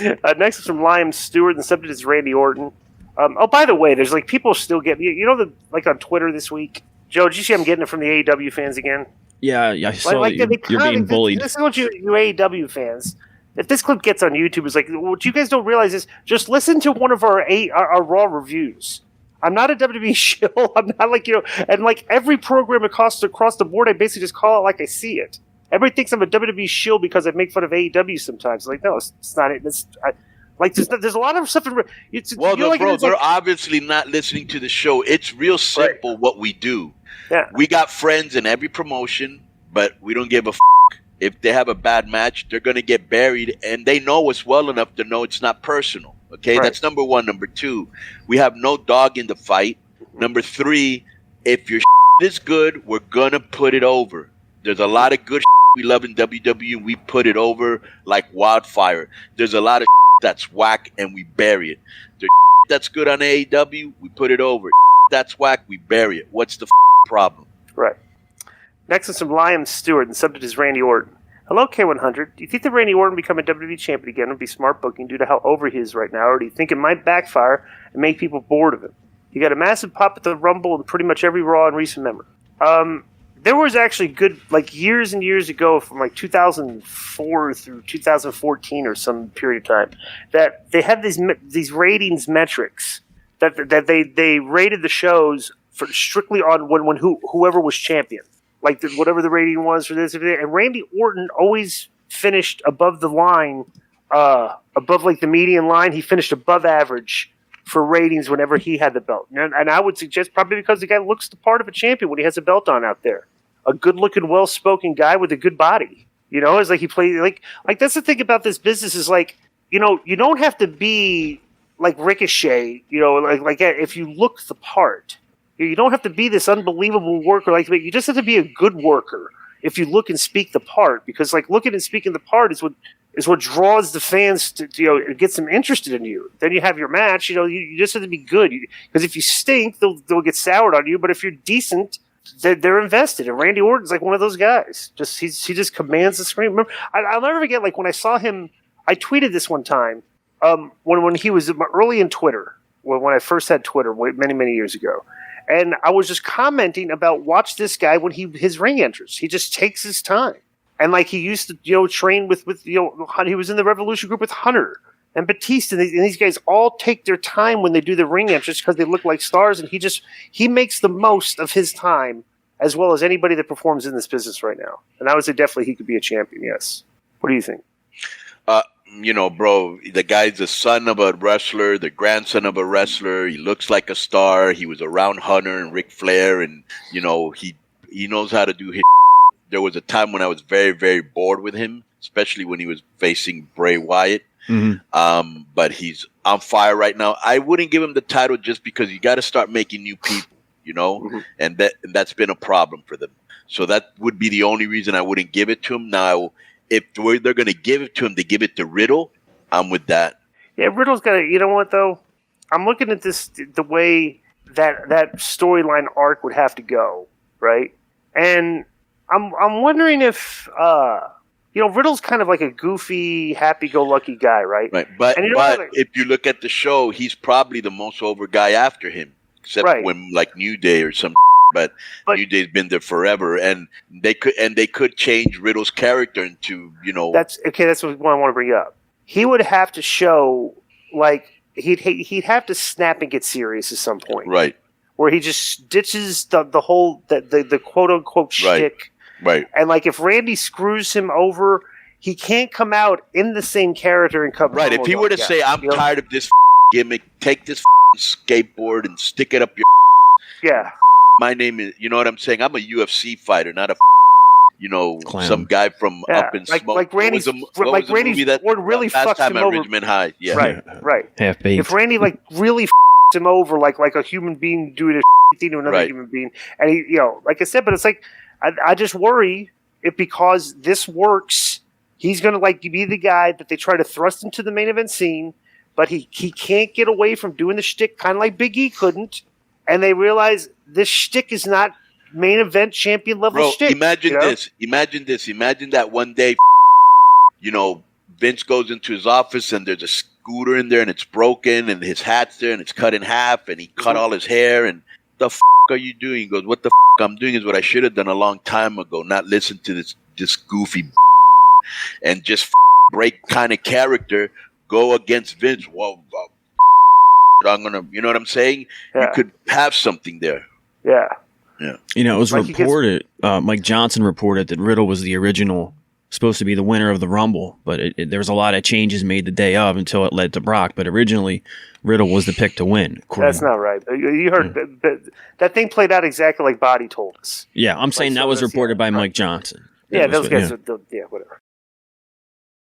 Next is from Liam Stewart. The subject is Randy Orton. By the way, there's like people still get like on Twitter this week. Joe, did you see I'm getting it from the AEW fans again? Yeah, I saw you're being bullied. This is what you AEW fans. If this clip gets on YouTube, it's like what you guys don't realize is just listen to one of our Raw reviews. I'm not a WWE shill. I'm not like and like every program across the board, I basically just call it like I see it. Everybody thinks I'm a WWE shill because I make fun of AEW sometimes. Like no, it's not it. There's a lot of stuff. They're obviously not listening to the show. It's real simple what we do. Yeah. We got friends in every promotion, but we don't give a f***. If they have a bad match, they're going to get buried, and they know us well enough to know it's not personal. Okay, That's number one. Number two, we have no dog in the fight. Number three, if your is good, we're going to put it over. There's a lot of good we love in WWE, and we put it over like wildfire. There's a lot of that's whack, and we bury it. There's that's good on AEW, we put it over. That's whack, we bury it. What's the problem? Right. Next is from Liam Stewart, and the subject is Randy Orton. Hello, K100. Do you think that Randy Orton become a WWE champion again would be smart booking due to how over he is right now, or do you think it might backfire and make people bored of him? He got a massive pop at the Rumble and pretty much every Raw in recent memory. There was actually good, like years and years ago, from like 2004 through 2014 or some period of time, that they had these ratings metrics that they rated the shows for strictly on whoever was champion. Like whatever the rating was for this, and Randy Orton always finished above the line, above like the median line. He finished above average for ratings whenever he had the belt, and I would suggest probably because the guy looks the part of a champion when he has a belt on out there. A good-looking, well-spoken guy with a good body. It's like he plays like that's the thing about this business is like you don't have to be like Ricochet. Like if you look the part. You don't have to be this unbelievable worker. You just have to be a good worker if you look and speak the part. Because looking and speaking the part is what draws the fans to get them interested in you. Then you have your match. You just have to be good. Because if you stink, they'll get soured on you. But if you're decent, they're invested. And Randy Orton's like one of those guys. He just commands the screen. Remember, I'll never forget. Like when I saw him, I tweeted this one time when he was early in Twitter. When I first had Twitter many years ago. And I was just commenting about watch this guy when his ring entrance. He just takes his time. And like he used to train with he was in the Revolution group with Hunter and Batista, and these guys all take their time when they do the ring entrance because they look like stars, and he makes the most of his time as well as anybody that performs in this business right now. And I would say definitely he could be a champion, yes. What do you think? Bro, the guy's the son of a wrestler, the grandson of a wrestler. He looks like a star. He was around Hunter and Ric Flair, and, he knows how to do his. There was a time when I was very, very bored with him, especially when he was facing Bray Wyatt. Mm-hmm. But he's on fire right now. I wouldn't give him the title just because you got to start making new people, mm-hmm. and that's been a problem for them. So that would be the only reason I wouldn't give it to him. Now, if they're going to give it to him, they give it to Riddle. I'm with that. Yeah, Riddle's got to. You know what though? I'm looking at this the way that storyline arc would have to go, right? And I'm wondering if Riddle's kind of like a goofy, happy-go-lucky guy, right? Right, but if you look at the show, he's probably the most over guy after him, except when like New Day or some. But New Day's been there forever, and they could change Riddle's character into That's okay. That's what I want to bring up. He would have to show like he'd have to snap and get serious at some point, right? Where he just ditches the whole the quote unquote shtick, right? And like if Randy screws him over, he can't come out in the same character and come right. If he were to say, "I'm tired of this gimmick, take this skateboard and stick it up your," yeah. My name is, you know what I'm saying? I'm a UFC fighter, not a, clown. Some guy from Up in Smoke. Like Randy's Ford really fucks him over. Richmond High. Yeah. Right. Half-baked. If Randy really him over like a human being doing a thing to another human being, and he, like I said, but it's like I just worry if because this works, he's going to be the guy that they try to thrust into the main event scene, but he can't get away from doing the shtick, kind of like Big E couldn't. And they realize this shtick is not main event champion level shtick. Imagine this. Imagine that one day, Vince goes into his office and there's a scooter in there and it's broken and his hat's there and it's cut in half and he cut all his hair and the are you doing? He goes, what the I'm doing is what I should have done a long time ago, not listen to this goofy and just break kind of character, go against Vince. Well, I'm going to, you know what I'm saying? Yeah. You could have something there. Yeah. Yeah. You know, it was reported, Mike Johnson reported that Riddle was the original, supposed to be the winner of the Rumble, but there was a lot of changes made the day of until it led to Brock. But originally, Riddle was the pick to win. That's not right. You heard that thing played out exactly like Body told us. Yeah, I'm saying that was reported by Mike Johnson. Yeah, those guys. Yeah, whatever.